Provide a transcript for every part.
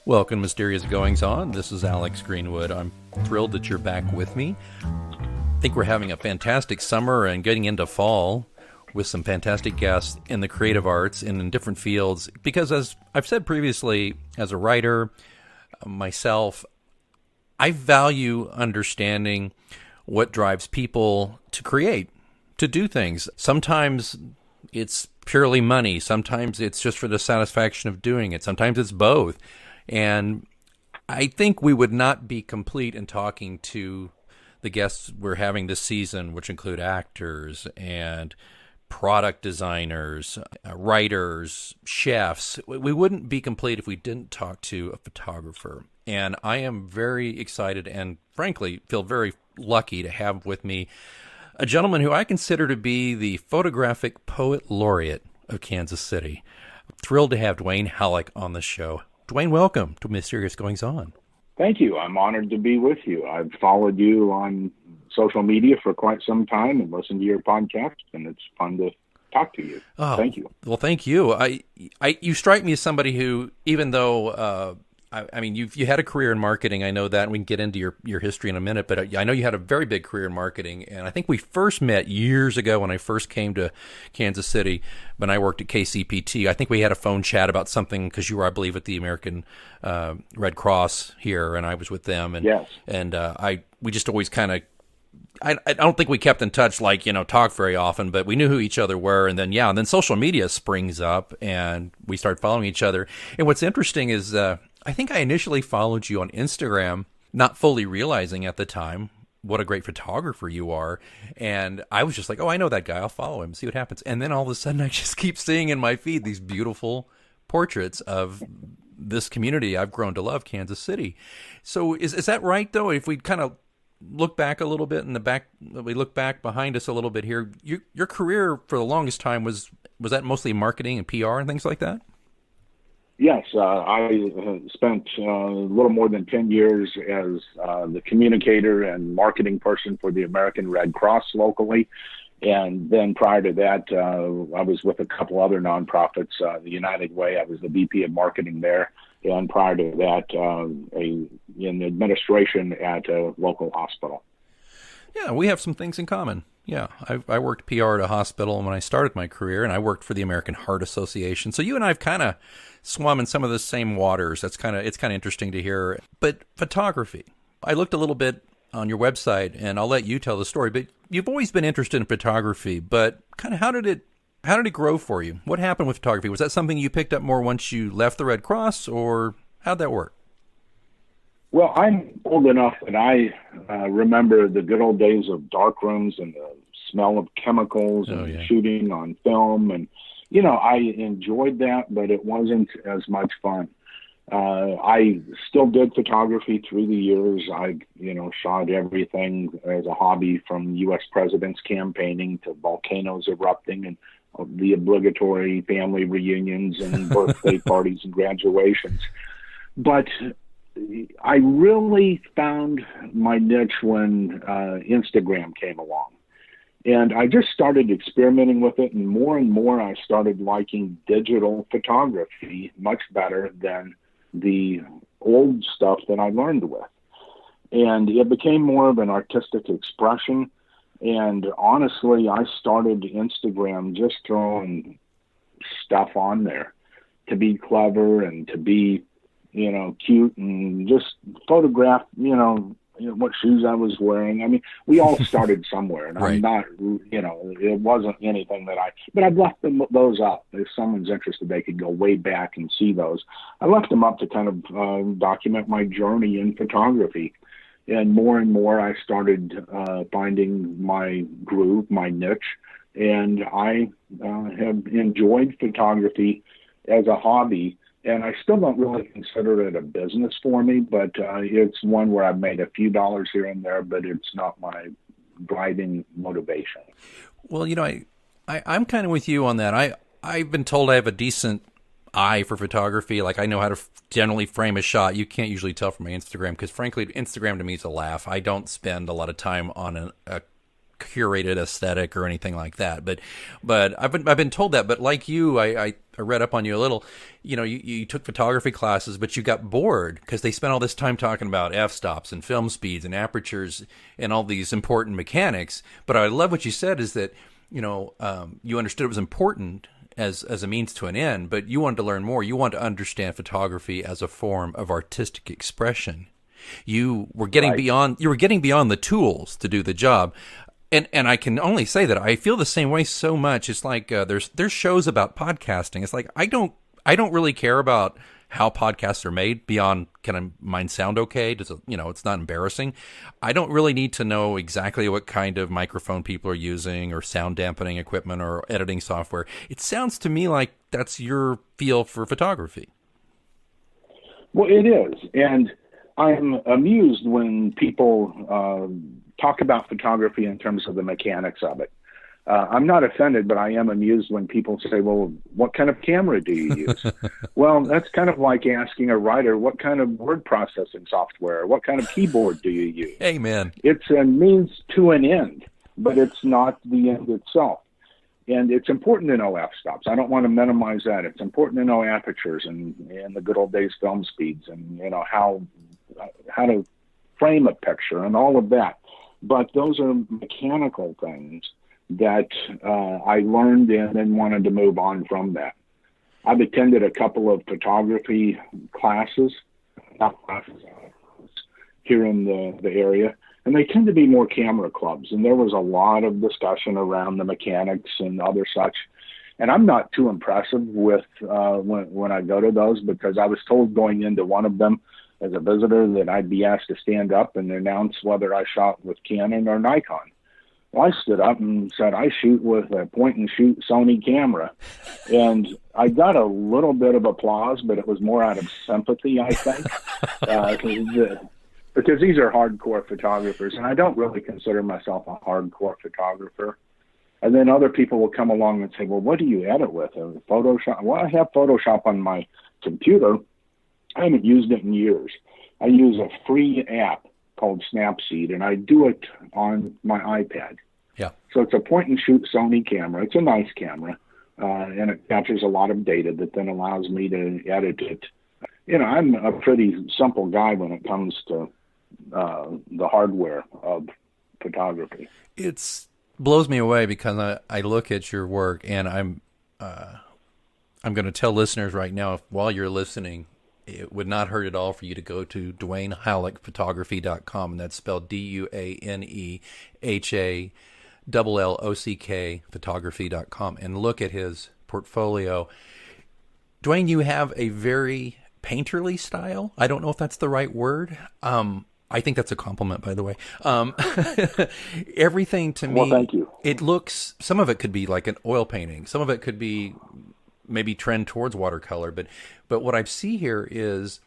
Welcome to Mysterious Goings On. This is Alex Greenwood. I'm thrilled that you're back with me. I think we're having a fantastic summer and getting into fall with some fantastic guests in the creative arts and in different fields. Because as I've said previously, as a writer, myself, I value understanding what drives people to create, to do things. Sometimes it's purely money. Sometimes it's just for the satisfaction of doing it. Sometimes it's both. And I think we would not be complete in talking to the guests we're having this season, which include actors and product designers, writers, chefs. We wouldn't be complete if we didn't talk to a photographer. And I am very excited and frankly feel very lucky to have with me a gentleman who I consider to be the photographic poet laureate of Kansas City. Thrilled to have Duane Hallock on the show. Duane, welcome to Mysterious Goings On. Thank you. I'm honored to be with you. I've followed you on social media for quite some time and listened to your podcast, and it's fun to talk to you. Oh, thank you. Well, thank you. You strike me as somebody who, even though you had a career in marketing. I know that, and we can get into your history in a minute, but I know you had a very big career in marketing, and I think we first met years ago when I first came to Kansas City when I worked at KCPT. I think we had a phone chat about something because you were, I believe, at the American Red Cross here, and I was with them, and yes. And we just always kind of, I don't think we kept in touch, talk very often, but we knew who each other were. And then social media springs up and we start following each other. And what's interesting is I think I initially followed you on Instagram, not fully realizing at the time what a great photographer you are. And I was just like, oh, I know that guy. I'll follow him, see what happens. And then all of a sudden I just keep seeing in my feed these beautiful portraits of this community I've grown to love, Kansas City. So is that right, though? If we kind of look back a little bit we look back behind us a little bit here, your career for the longest time was that mostly marketing and PR and things like that? Yes, I spent a little more than 10 years as the communicator and marketing person for the American Red Cross locally. And then prior to that, I was with a couple other nonprofits, the United Way. I was the VP of marketing there. And prior to that, in administration at a local hospital. Yeah, we have some things in common. Yeah, I worked PR at a hospital when I started my career, and I worked for the American Heart Association. So you and I have kind of swum in some of the same waters. It's kind of interesting to hear. But photography, I looked a little bit on your website, and I'll let you tell the story. But you've always been interested in photography. But kind of how did it grow for you? What happened with photography? Was that something you picked up more once you left the Red Cross, or how'd that work? Well, I'm old enough that I remember the good old days of dark rooms and the smell of chemicals and shooting on film. And, I enjoyed that, but it wasn't as much fun. I still did photography through the years. I, shot everything as a hobby from U.S. presidents campaigning to volcanoes erupting and the obligatory family reunions and birthday parties and graduations. But I really found my niche when Instagram came along. And I just started experimenting with it, and more I started liking digital photography much better than the old stuff that I learned with. And it became more of an artistic expression. And honestly, I started Instagram just throwing stuff on there to be clever and to be, cute and just photograph, what shoes I was wearing. I mean, we all started somewhere, and right. I'm not, it wasn't anything but I've left those up. If someone's interested, they could go way back and see those. I left them up to kind of document my journey in photography. And more I started finding my groove, my niche, and I have enjoyed photography as a hobby. And I still don't really consider it a business for me, but it's one where I've made a few dollars here and there, but it's not my driving motivation. Well, I'm kind of with you on that. I've been told I have a decent eye for photography. Like, I know how to generally frame a shot. You can't usually tell from my Instagram because, frankly, Instagram to me is a laugh. I don't spend a lot of time on a curated aesthetic or anything like that. But I've been told that. But like you, I read up on you a little. You took photography classes, but you got bored because they spent all this time talking about f-stops and film speeds and apertures and all these important mechanics. But I love what you said is that you understood it was important as a means to an end, but you wanted to learn more. You wanted to understand photography as a form of artistic expression. You were getting beyond the tools to do the job. And I can only say that I feel the same way so much. It's like there's shows about podcasting. It's like I don't really care about how podcasts are made beyond can mine sound okay? Does it, it's not embarrassing. I don't really need to know exactly what kind of microphone people are using or sound dampening equipment or editing software. It sounds to me like that's your feel for photography. Well, it is. And I'm amused when people talk about photography in terms of the mechanics of it. I'm not offended, but I am amused when people say, well, what kind of camera do you use? Well, that's kind of like asking a writer, what kind of word processing software, what kind of keyboard do you use? Amen. It's a means to an end, but it's not the end itself. And it's important to know f-stops. I don't want to minimize that. It's important to know apertures and the good old days film speeds and, how to frame a picture and all of that. But those are mechanical things that I learned in and wanted to move on from that. I've attended a couple of photography classes, here in the area, and they tend to be more camera clubs. And there was a lot of discussion around the mechanics and other such. And I'm not too impressive with when I go to those, because I was told going into one of them as a visitor that I'd be asked to stand up and announce whether I shot with Canon or Nikon. Well, I stood up and said, I shoot with a point-and-shoot Sony camera. And I got a little bit of applause, but it was more out of sympathy, I think, because these are hardcore photographers, and I don't really consider myself a hardcore photographer. And then other people will come along and say, well, what do you edit with? Photoshop? Well, I have Photoshop on my computer. I haven't used it in years. I use a free app called Snapseed, and I do it on my iPad. Yeah. So it's a point-and-shoot Sony camera. It's a nice camera, and it captures a lot of data that then allows me to edit it. I'm a pretty simple guy when it comes to the hardware of photography. It blows me away because I look at your work, and I'm going to tell listeners right now, while you're listening, it would not hurt at all for you to go to DuaneHallockPhotography.com, and that's spelled DuaneHallock photography.com, and look at his portfolio. Duane, you have a very painterly style. I don't know if that's the right word. I think that's a compliment, by the way. Everything to me, well, thank you. It looks, some of it could be like an oil painting. Some of it could be maybe trend towards watercolor. But what I see here is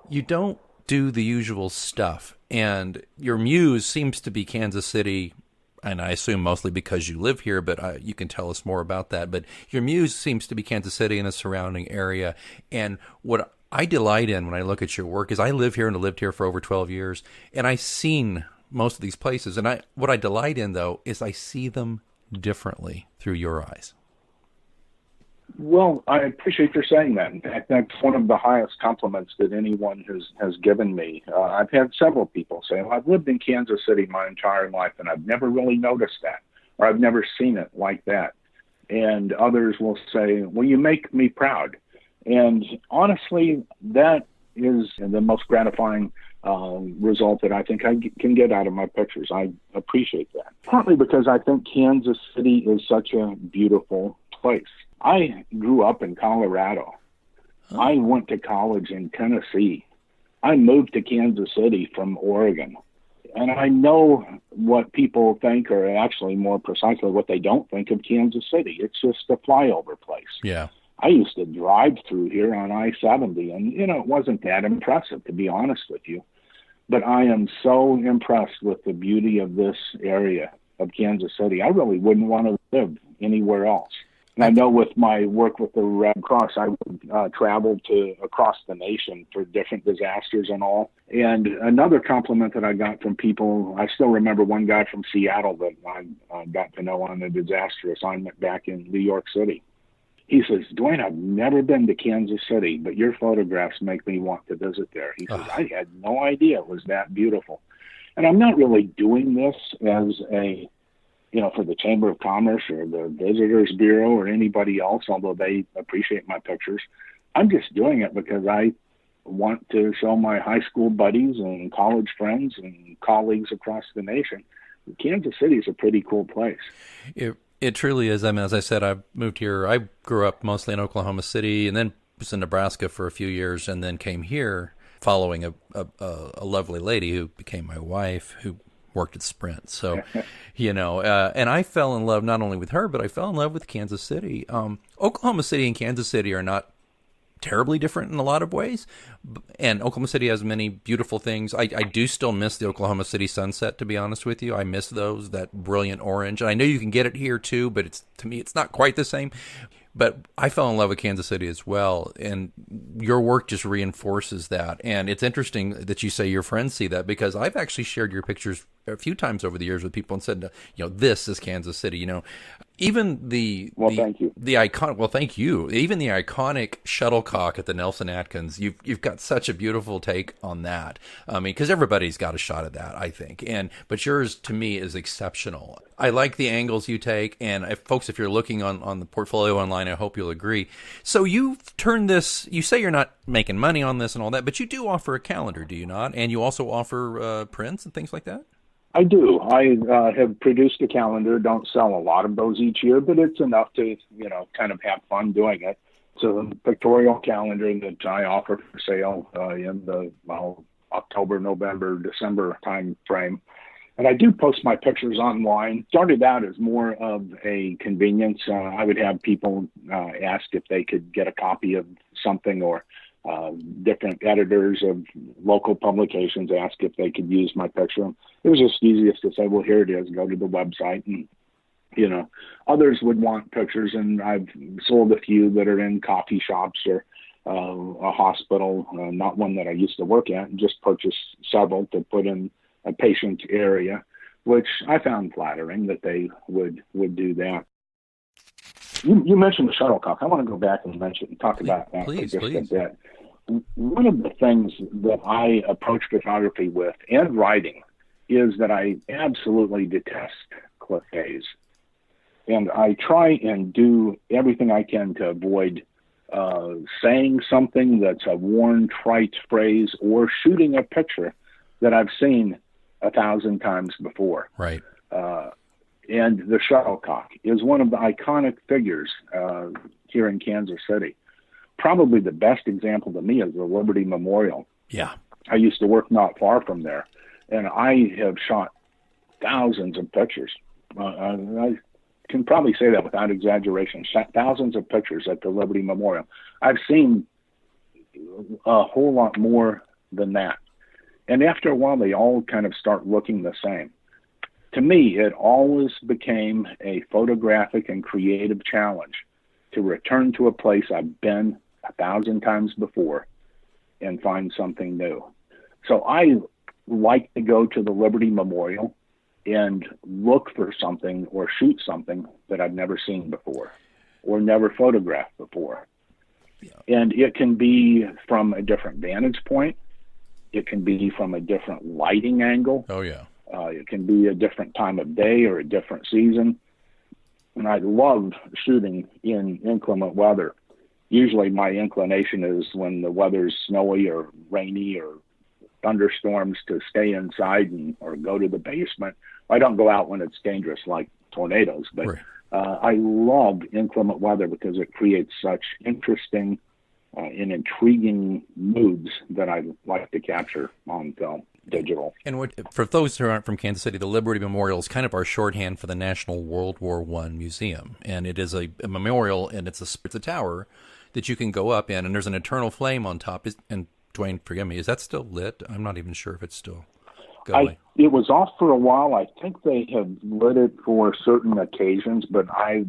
you don't do the usual stuff. And your muse seems to be Kansas City, and I assume mostly because you live here, but you can tell us more about that. But your muse seems to be Kansas City and the surrounding area. And what I delight in when I look at your work is I live here and have lived here for over 12 years, and I've seen most of these places. And what I delight in, though, is I see them differently through your eyes. Well, I appreciate your saying that. In fact, that's one of the highest compliments that anyone has given me. I've had several people say, well, I've lived in Kansas City my entire life, and I've never really noticed that, or I've never seen it like that. And others will say, well, you make me proud. And honestly, that is the most gratifying result that I think I can get out of my pictures. I appreciate that. Partly because I think Kansas City is such a beautiful place. I grew up in Colorado. Oh. I went to college in Tennessee. I moved to Kansas City from Oregon. And I know what people think, or actually more precisely what they don't think of Kansas City. It's just a flyover place. Yeah. I used to drive through here on I-70, and, it wasn't that impressive, to be honest with you. But I am so impressed with the beauty of this area of Kansas City. I really wouldn't want to live anywhere else. And I know with my work with the Red Cross, I would travel across the nation for different disasters and all. And another compliment that I got from people, I still remember one guy from Seattle that I got to know on a disaster assignment back in New York City. He says, Duane, I've never been to Kansas City, but your photographs make me want to visit there. He says, I had no idea it was that beautiful. And I'm not really doing this as for the Chamber of Commerce or the Visitors Bureau or anybody else, although they appreciate my pictures. I'm just doing it because I want to show my high school buddies and college friends and colleagues across the nation. Kansas City is a pretty cool place. It truly is. I mean, as I said, I moved here. I grew up mostly in Oklahoma City and then was in Nebraska for a few years and then came here following a lovely lady who became my wife, who worked at Sprint. So, and I fell in love not only with her, but I fell in love with Kansas City. Oklahoma City and Kansas City are not terribly different in a lot of ways. And Oklahoma City has many beautiful things. I do still miss the Oklahoma City sunset, to be honest with you. I miss those, that brilliant orange. And I know you can get it here too, but to me, it's not quite the same. But I fell in love with Kansas City as well, and your work just reinforces that. And it's interesting that you say your friends see that, because I've actually shared your pictures a few times over the years with people and said, this is Kansas City. Even thank you. The icon. Well, thank you. Even the iconic shuttlecock at the Nelson Atkins. You've got such a beautiful take on that. I mean, because everybody's got a shot at that, I think. But yours to me is exceptional. I like the angles you take, and if you're looking on the portfolio online, I hope you'll agree. So you've turned this. You say you're not making money on this and all that, but you do offer a calendar, do you not? And you also offer prints and things like that. I do. I have produced a calendar. Don't sell a lot of those each year, but it's enough to, kind of have fun doing it. It's a pictorial calendar that I offer for sale in the October, November, December time frame. And I do post my pictures online. Started out as more of a convenience. I would have people ask if they could get a copy of something, or different editors of local publications ask if they could use my picture. It was just easiest to say, well, here it is, go to the website. And, others would want pictures, and I've sold a few that are in coffee shops or a hospital, not one that I used to work at, and just purchased several to put in a patient area, which I found flattering that they would do that. You mentioned the shuttlecock. I want to go back and talk about that for just a bit. One of the things that I approach photography with, and writing, is that I absolutely detest clichés. And I try and do everything I can to avoid saying something that's a worn, trite phrase, or shooting a picture that I've seen 1,000 times before. Right. And the shuttlecock is one of the iconic figures here in Kansas City. Probably the best example to me is the Liberty Memorial. Yeah. I used to work not far from there, and I have shot thousands of pictures. I can probably say that without exaggeration. Shot thousands of pictures at the Liberty Memorial. I've seen a whole lot more than that. And after a while, they all kind of start looking the same. To me, it always became a photographic and creative challenge to return to a place I've been 1,000 times before and find something new. So I like to go to the Liberty Memorial and look for something or shoot something that I've never seen before or never photographed before. Yeah. And it can be from a different vantage point. It can be from a different lighting angle. Oh, yeah. It can be a different time of day or a different season. And I love shooting in inclement weather. Usually my inclination is when the weather's snowy or rainy or thunderstorms to stay inside or go to the basement. I don't go out when it's dangerous like tornadoes, but right. I love inclement weather because it creates such interesting and intriguing moods that I like to capture on film. Digital. And for those who aren't from Kansas City, the Liberty Memorial is kind of our shorthand for the National World War I Museum. And it is a memorial, and it's a tower that you can go up in, and there's an eternal flame on top. And Duane, forgive me, is that still lit? I'm not even sure if it's still going. It was off for a while. I think they have lit it for certain occasions, but I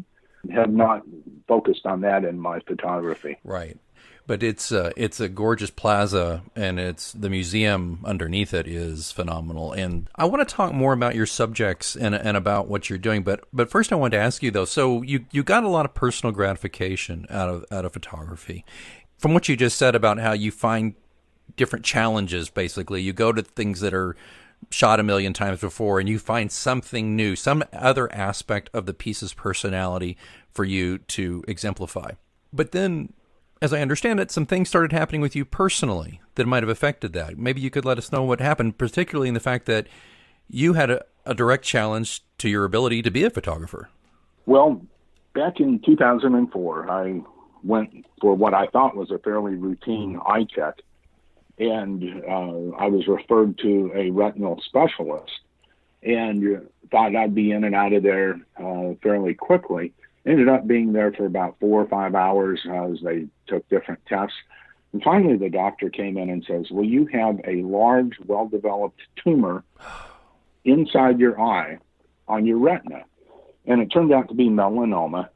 have not focused on that in my photography. Right. But it's a gorgeous plaza, and the museum underneath it is phenomenal. And I want to talk more about your subjects and about what you're doing. But first, I wanted to ask you though. So you got a lot of personal gratification out of photography, from what you just said about how you find different challenges. Basically, you go to things that are shot a million times before, and you find something new, some other aspect of the piece's personality for you to exemplify. But then, as I understand it, some things started happening with you personally that might have affected that. Maybe you could let us know what happened, particularly in the fact that you had a direct challenge to your ability to be a photographer. Well, back in 2004, I went for what I thought was a fairly routine eye check, and I was referred to a retinal specialist and thought I'd be in and out of there fairly quickly. Ended up being there for about 4 or 5 hours as they took different tests. And finally, the doctor came in and says, well, you have a large, well-developed tumor inside your eye on your retina. And it turned out to be melanoma.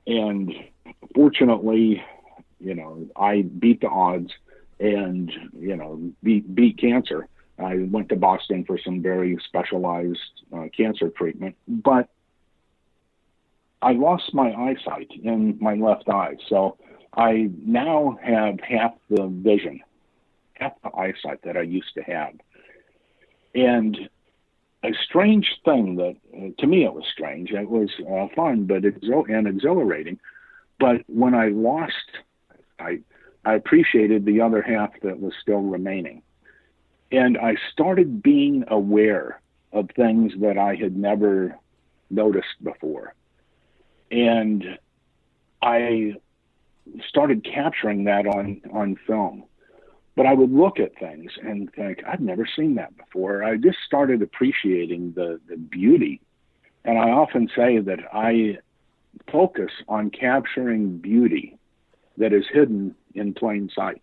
And fortunately, I beat the odds and, beat cancer. I went to Boston for some very specialized cancer treatment. But I lost my eyesight in my left eye, so I now have half the vision, half the eyesight that I used to have. And a strange thing that, to me it was strange, it was fun but and exhilarating, but when I lost, I appreciated the other half that was still remaining. And I started being aware of things that I had never noticed before. And I started capturing that on film. But I would look at things and think, I've never seen that before. I just started appreciating the beauty. And I often say that I focus on capturing beauty that is hidden in plain sight.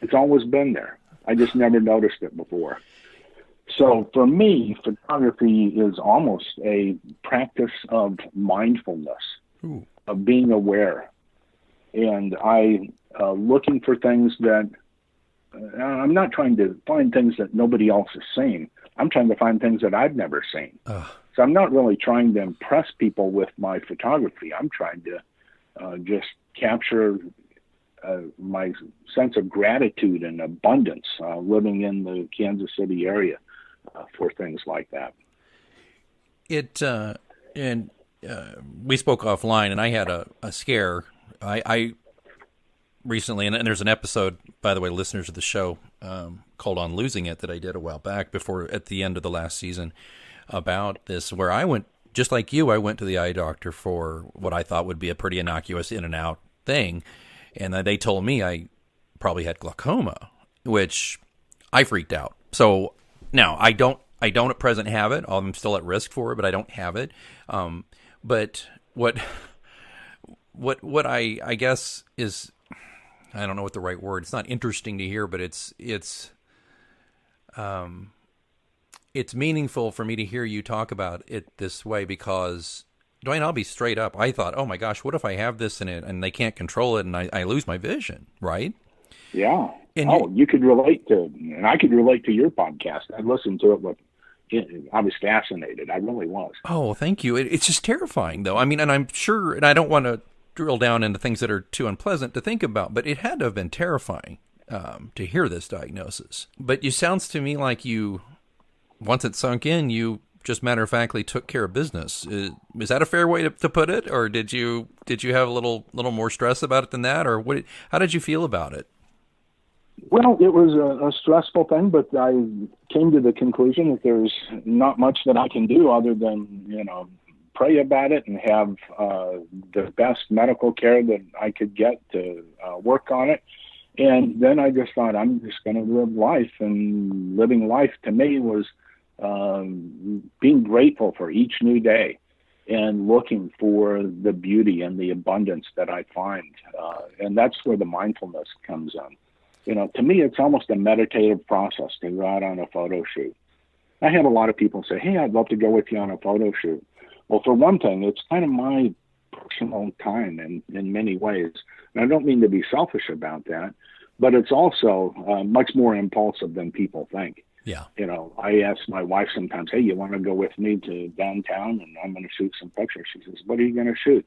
It's always been there. I just never noticed it before. So for me, photography is almost a practice of mindfulness, of being aware. And looking for things that, I'm not trying to find things that nobody else has seen. I'm trying to find things that I've never seen. So I'm not really trying to impress people with my photography. I'm trying to just capture my sense of gratitude and abundance living in the Kansas City area. For things like that. We spoke offline, and I had a scare. I recently, and there's an episode, by the way, listeners of the show, called On Losing It that I did a while back at the end of the last season about this, where I went, just like you, I went to the eye doctor for what I thought would be a pretty innocuous in and out thing. And they told me I probably had glaucoma, which I freaked out. So now, I don't at present have it. I'm still at risk for it, but I don't have it. But what I guess is, I don't know what the right word. It's not interesting to hear, but it's meaningful for me to hear you talk about it this way because, Duane, I'll be straight up. I thought, oh my gosh, what if I have this in it and they can't control it and I lose my vision, right? Yeah. And you could relate to, and I could relate to your podcast. I listened to it, I was fascinated. I really was. Oh, thank you. It's just terrifying, though. I mean, and I'm sure, and I don't want to drill down into things that are too unpleasant to think about, but it had to have been terrifying to hear this diagnosis. But it sounds to me like once it sunk in, you just matter-of-factly took care of business. Is that a fair way to put it, or did you have a little more stress about it than that, or how did you feel about it? Well, it was a stressful thing, but I came to the conclusion that there's not much that I can do other than, pray about it and have the best medical care that I could get to work on it. And then I just thought, I'm just going to live life. And living life to me was being grateful for each new day and looking for the beauty and the abundance that I find. And that's where the mindfulness comes in. To me, it's almost a meditative process to go out on a photo shoot. I have a lot of people say, hey, I'd love to go with you on a photo shoot. Well, for one thing, it's kind of my personal time in many ways. And I don't mean to be selfish about that, but it's also much more impulsive than people think. Yeah. You know, I ask my wife sometimes, hey, you want to go with me to downtown and I'm going to shoot some pictures? She says, what are you going to shoot?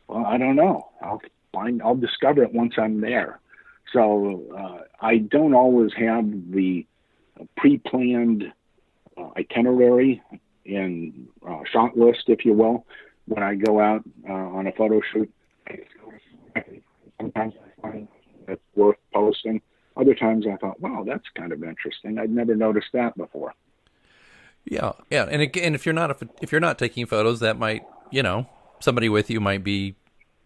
Well, I don't know. I'll discover it once I'm there. So I don't always have the pre-planned itinerary and shot list, if you will, when I go out on a photo shoot. Sometimes I find it's worth posting. Other times I thought, wow, that's kind of interesting. I'd never noticed that before. Yeah, yeah, and again, if you're not taking photos, that might, you know, somebody with you might be,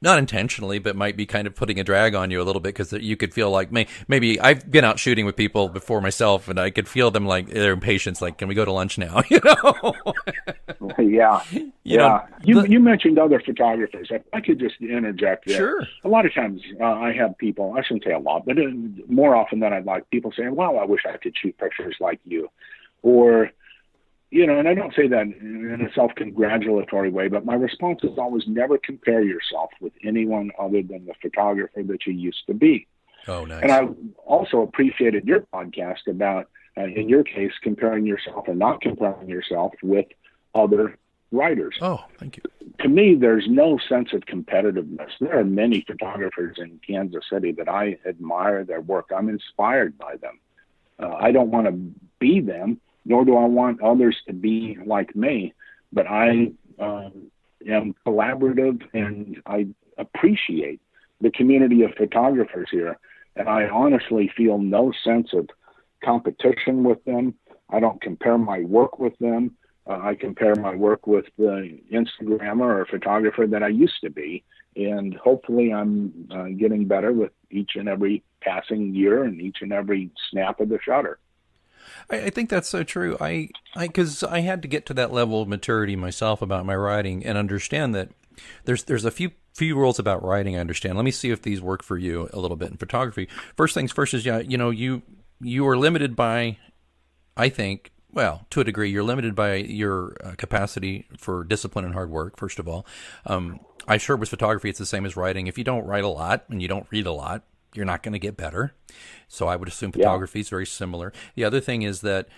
not intentionally, but might be kind of putting a drag on you a little bit, because you could feel like maybe I've been out shooting with people before myself, and I could feel them like their impatience, like, can we go to lunch now? You know? Yeah. You mentioned other photographers. If I could just interject there. Sure. A lot of times I have people, I shouldn't say a lot, but more often than I'd like, people saying, well, I wish I could shoot pictures like you. Or, you know, and I don't say that in a self-congratulatory way, but my response is always never compare yourself with anyone other than the photographer that you used to be. Oh, nice. And I also appreciated your podcast about, in your case, comparing yourself or not comparing yourself with other writers. Oh, thank you. To me, there's no sense of competitiveness. There are many photographers in Kansas City that I admire their work. I'm inspired by them. I don't want to be them, nor do I want others to be like me, but I am collaborative and I appreciate the community of photographers here. And I honestly feel no sense of competition with them. I don't compare my work with them. I compare my work with the Instagrammer or photographer that I used to be. And hopefully I'm getting better with each and every passing year and each and every snap of the shutter. I think that's so true. Because I had to get to that level of maturity myself about my writing and understand that there's a few rules about writing I understand. Let me see if these work for you a little bit in photography. First things first is, you know, you are limited by, I think, well, to a degree, you're limited by your capacity for discipline and hard work, first of all. I'm sure with photography it's the same as writing. If you don't write a lot and you don't read a lot, you're not going to get better. So I would assume photography is very similar. The other thing is that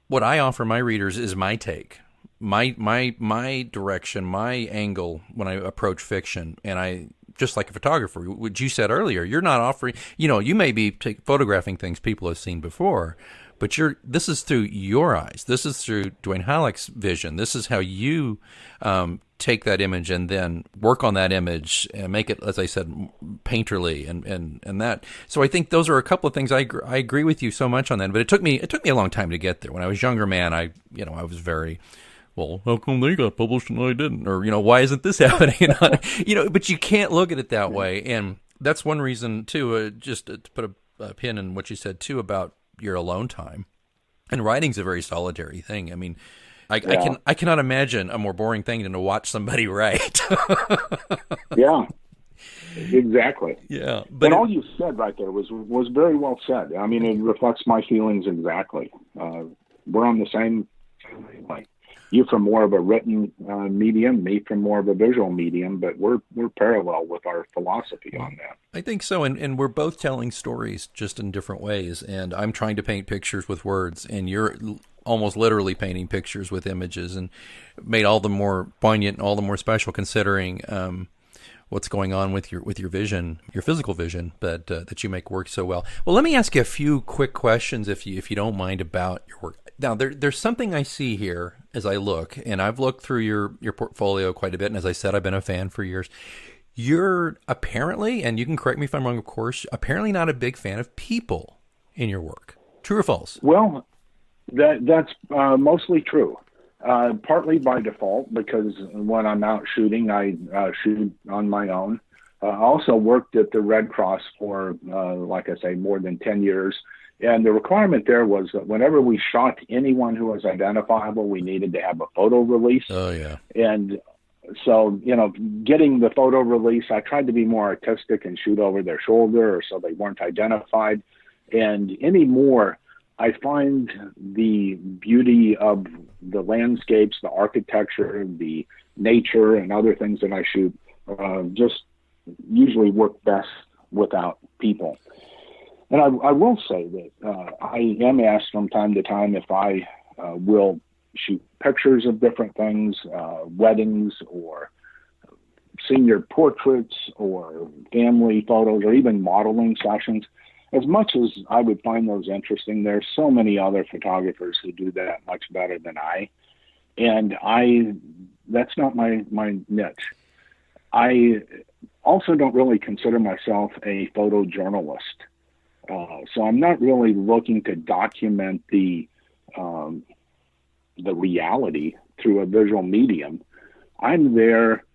what I offer my readers is my take, my direction, my angle when I approach fiction. And I, just like a photographer, what you said earlier, you're not offering, you know, you may be photographing things people have seen before, but this is through your eyes. This is through Duane Hallock's vision. This is how you take that image and then work on that image and make it, as I said, painterly and that. So I think those are a couple of things I agree with you so much on that. But it took me a long time to get there. When I was younger, man, I was very, well, how come they got published and I didn't? Or, you know, why isn't this happening? You know, but you can't look at it that way. And that's one reason too, just to put a pin in what you said too about your alone time. And writing's a very solitary thing. I mean, I cannot imagine a more boring thing than to watch somebody write. Yeah, exactly. Yeah, but all you said right there was very well said. I mean, it reflects my feelings exactly. We're on the same wavelength. You from more of a written medium, me from more of a visual medium, but we're parallel with our philosophy on that. I think so, and we're both telling stories just in different ways. And I'm trying to paint pictures with words, and you're almost literally painting pictures with images, and made all the more poignant and all the more special considering what's going on with your vision, your physical vision, but that you make work so well. Well, let me ask you a few quick questions, if you don't mind, about your work. Now, there's something I see here as I look, and I've looked through your portfolio quite a bit, and as I said, I've been a fan for years. You're apparently, and you can correct me if I'm wrong, of course, apparently not a big fan of people in your work. True or false? Well, that's mostly true. Partly by default, because when I'm out shooting, I shoot on my own. I also worked at the Red Cross for, like I say, more than 10 years. And the requirement there was that whenever we shot anyone who was identifiable, we needed to have a photo release. Oh, yeah. And so, you know, getting the photo release, I tried to be more artistic and shoot over their shoulder or so they weren't identified. And anymore, I find the beauty of the landscapes, the architecture, the nature, and other things that I shoot just usually work best without people. And I will say that I am asked from time to time if I will shoot pictures of different things, weddings or senior portraits or family photos or even modeling sessions. As much as I would find those interesting, there's so many other photographers who do that much better than I. And that's not my niche. I also don't really consider myself a photojournalist. So I'm not really looking to document the reality through a visual medium. I'm there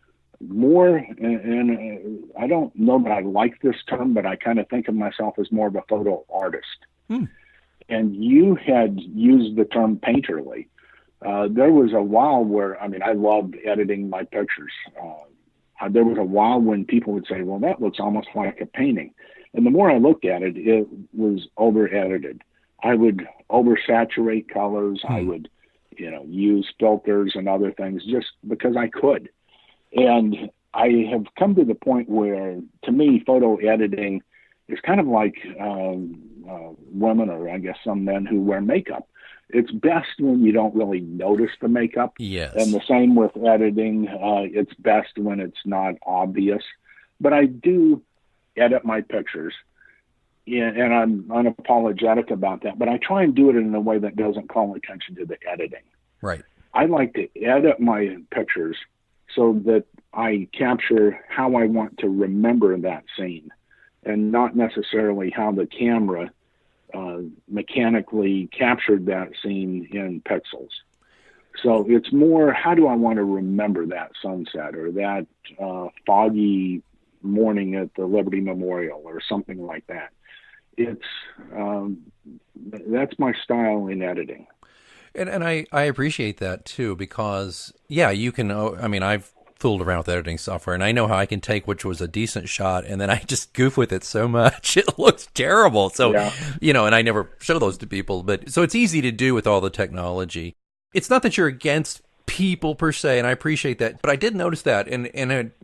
more, and I don't know that I like this term, but I kind of think of myself as more of a photo artist. And you had used the term painterly. There was a while where, I loved editing my pictures. There was a while when people would say, well, that looks almost like a painting. And the more I looked at it, it was over-edited. I would oversaturate colors. I would, use filters and other things just because I could. And I have come to the point where, to me, photo editing is kind of like women, or I guess some men who wear makeup. It's best when you don't really notice the makeup. Yes. And the same with editing. It's best when it's not obvious. But I do edit my pictures, and I'm unapologetic about that. But I try and do it in a way that doesn't call attention to the editing. Right. I like to edit my pictures so that I capture how I want to remember that scene, and not necessarily how the camera mechanically captured that scene in pixels. So it's more, how do I want to remember that sunset or that foggy morning at the Liberty Memorial or something like that. It's that's my style in editing. And I appreciate that too, because you can, I've fooled around with editing software, and I know how I can take which was a decent shot, and then I just goof with it so much it looks terrible. So and I never show those to people, but so it's easy to do with all the technology. It's not that you're against people per se, and I appreciate that, but I did notice that, and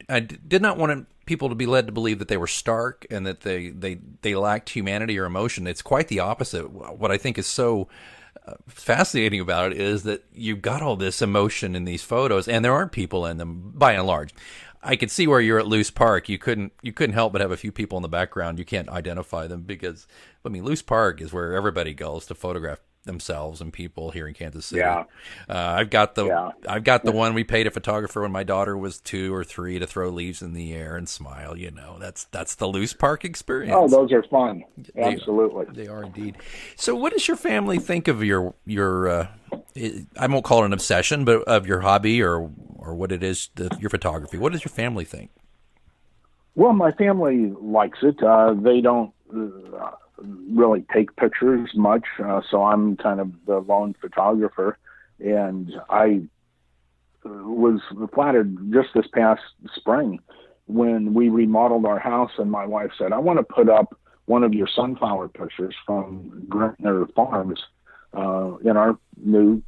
I did not want people to be led to believe that they were stark and that they lacked humanity or emotion. It's quite the opposite. What I think is so fascinating about it is that you've got all this emotion in these photos, and there aren't people in them by and large. I could see where you're at Loose Park. You couldn't help but have a few people in the background. You can't identify them because, Loose Park is where everybody goes to photograph themselves and people here in Kansas City. I've got the one we paid a photographer when my daughter was 2 or 3 to throw leaves in the air and smile. That's the Loose Park experience. Oh, those are fun. Absolutely. They are indeed. So what does your family think of your I won't call it an obsession, but of your hobby or what it is, your photography? What does your family think? Well, my family likes it. They don't really take pictures much, so I'm kind of the lone photographer. And I was flattered just this past spring when we remodeled our house, and my wife said, I want to put up one of your sunflower pictures from Greenwood Farms in our newly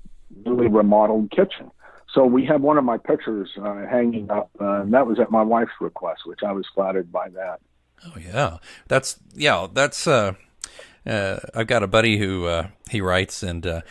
remodeled kitchen. So we have one of my pictures hanging up, and that was at my wife's request, which I was flattered by that. Oh yeah, that's I've got a buddy who he writes, and